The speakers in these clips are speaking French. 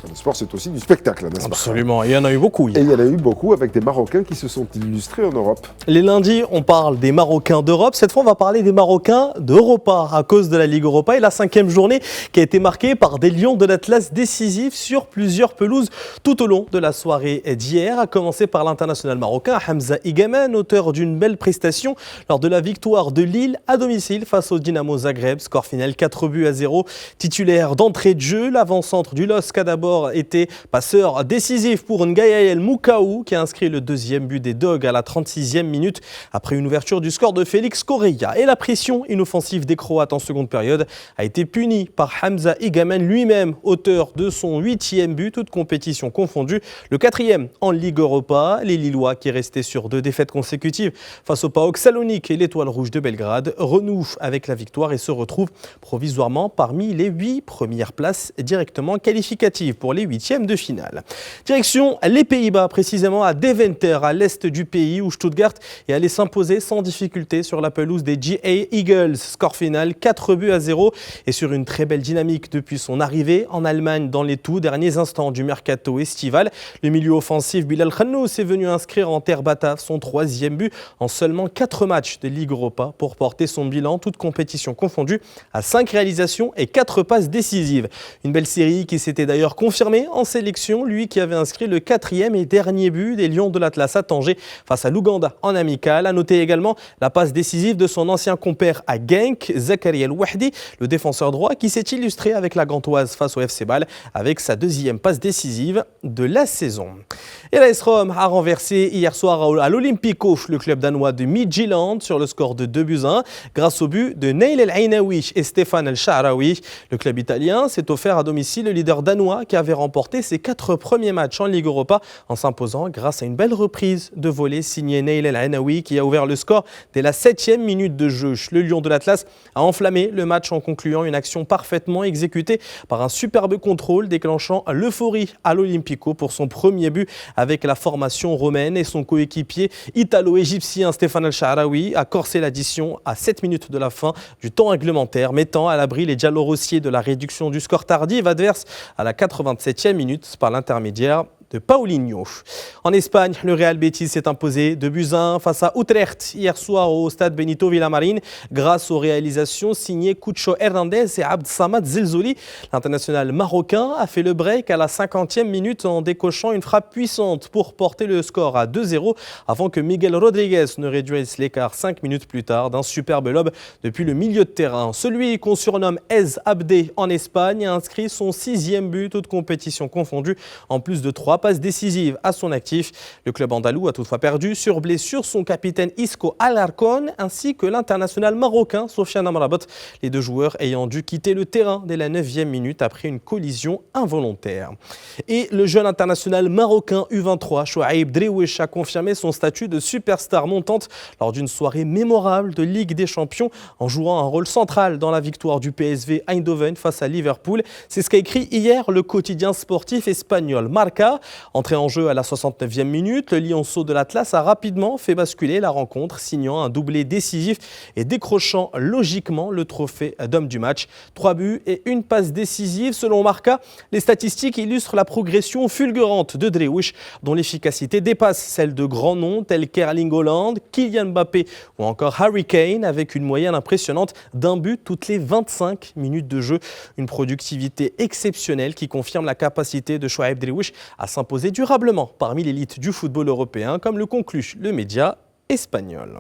Le sport, c'est aussi du spectacle, n'est-ce pas? Absolument, il y en a eu beaucoup. Et il y en a eu beaucoup avec des Marocains qui se sont illustrés en Europe. Les lundis, on parle des Marocains d'Europe. Cette fois, on va parler des Marocains d'Europa à cause de la Ligue Europa et la 5e journée qui a été marquée par des Lions de l'Atlas décisifs sur plusieurs pelouses tout au long de la soirée d'hier, à commencer par l'international marocain Hamza Igamane, auteur d'une belle prestation lors de la victoire de Lille à domicile face au Dynamo Zagreb. Score final 4-0. Titulaire d'entrée de jeu, l'avant-centre du LOSC a d'abord était passeur décisif pour Ngayael Moukaou qui a inscrit le deuxième but des Dogs à la 36e minute après une ouverture du score de Félix Correia. Et la pression inoffensive des Croates en seconde période a été punie par Hamza Igamane lui-même, auteur de son 8e but, toute compétition confondue. Le 4e en Ligue Europa, les Lillois qui restaient sur 2 défaites consécutives face au PAOK Salonique et l'Étoile Rouge de Belgrade renouent avec la victoire et se retrouvent provisoirement parmi les 8 premières places directement qualificatives pour les 8e de finale. Direction les Pays-Bas, précisément à Deventer, à l'est du pays, où Stuttgart est allé s'imposer sans difficulté sur la pelouse des GA Eagles. Score final 4-0 et sur une très belle dynamique depuis son arrivée en Allemagne dans les tout derniers instants du mercato estival. Le milieu offensif Bilal Khannous est venu inscrire en terre batave son 3e but en seulement 4 matchs de Ligue Europa pour porter son bilan, toute compétition confondue, à 5 réalisations et 4 passes décisives. Une belle série qui s'était d'ailleurs confirmé en sélection, lui qui avait inscrit le 4e et dernier but des Lions de l'Atlas à Tanger face à l'Ouganda en amical. À noter également la passe décisive de son ancien compère à Genk, Zakaria El Wahdi, le défenseur droit qui s'est illustré avec la Gantoise face au FC Bâle avec sa 2e passe décisive de la saison. Et l'AS Rome a renversé hier soir à l'Olympico le club danois de Midtjylland sur le score de 2-1 grâce au but de Neil El Ainaoui et Stéphane El Sha'raoui. Le club italien s'est offert à domicile le leader danois qui avait remporté ses 4 premiers matchs en Ligue Europa en s'imposant grâce à une belle reprise de volée signée Neil El Ainaoui qui a ouvert le score dès la 7e minute de jeu. Le Lion de l'Atlas a enflammé le match en concluant une action parfaitement exécutée par un superbe contrôle déclenchant l'euphorie à l'Olympico pour son premier but avec la formation romaine et son coéquipier italo-égyptien Stéphane El Sha'raoui a corsé l'addition à 7 minutes de la fin du temps réglementaire, mettant à l'abri les giallorossiers de la réduction du score tardive adverse à la 87e minute par l'intermédiaire de Paulinho. En Espagne, le Real Betis s'est imposé 2-1 face à Utrecht hier soir au stade Benito Villamarín grâce aux réalisations signées Cucho Hernandez et Abd Samad Zelzouli. L'international marocain a fait le break à la 50e minute en décochant une frappe puissante pour porter le score à 2-0 avant que Miguel Rodriguez ne réduise l'écart 5 minutes plus tard d'un superbe lob depuis le milieu de terrain. Celui qu'on surnomme Ez Abdé en Espagne a inscrit son 6e but, toute compétition confondue, en plus de 3 passes décisives à son actif. Le club andalou a toutefois perdu sur blessure son capitaine Isco Alarcón ainsi que l'international marocain Sofiane Amrabat, les 2 joueurs ayant dû quitter le terrain dès la 9e minute après une collision involontaire. Et le jeune international marocain U23 Chouaib Dréouech a confirmé son statut de superstar montante lors d'une soirée mémorable de Ligue des Champions en jouant un rôle central dans la victoire du PSV Eindhoven face à Liverpool. C'est ce qu'a écrit hier le quotidien sportif espagnol Marca. Entré en jeu à la 69e minute, le lionceau de l'Atlas a rapidement fait basculer la rencontre, signant un doublé décisif et décrochant logiquement le trophée d'homme du match. 3 buts et une passe décisive. Selon Marca, les statistiques illustrent la progression fulgurante de Dréouech, dont l'efficacité dépasse celle de grands noms tels qu'Erling Haaland, Kylian Mbappé ou encore Harry Kane, avec une moyenne impressionnante d'un but toutes les 25 minutes de jeu. Une productivité exceptionnelle qui confirme la capacité de Chouaib Dréouech à s'imposer durablement parmi l'élite du football européen, comme le conclut le média espagnol.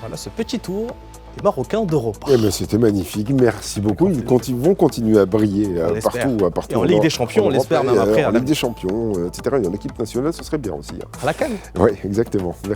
Voilà ce petit tour des Marocains d'Europe. Eh ben, c'était magnifique, merci beaucoup. Ils vont continuer à briller partout. Et en Ligue des Champions, on l'espère même après. En Ligue des Champions, etc. Et en équipe nationale, ce serait bien aussi. À la CAN. Oui, exactement. Merci.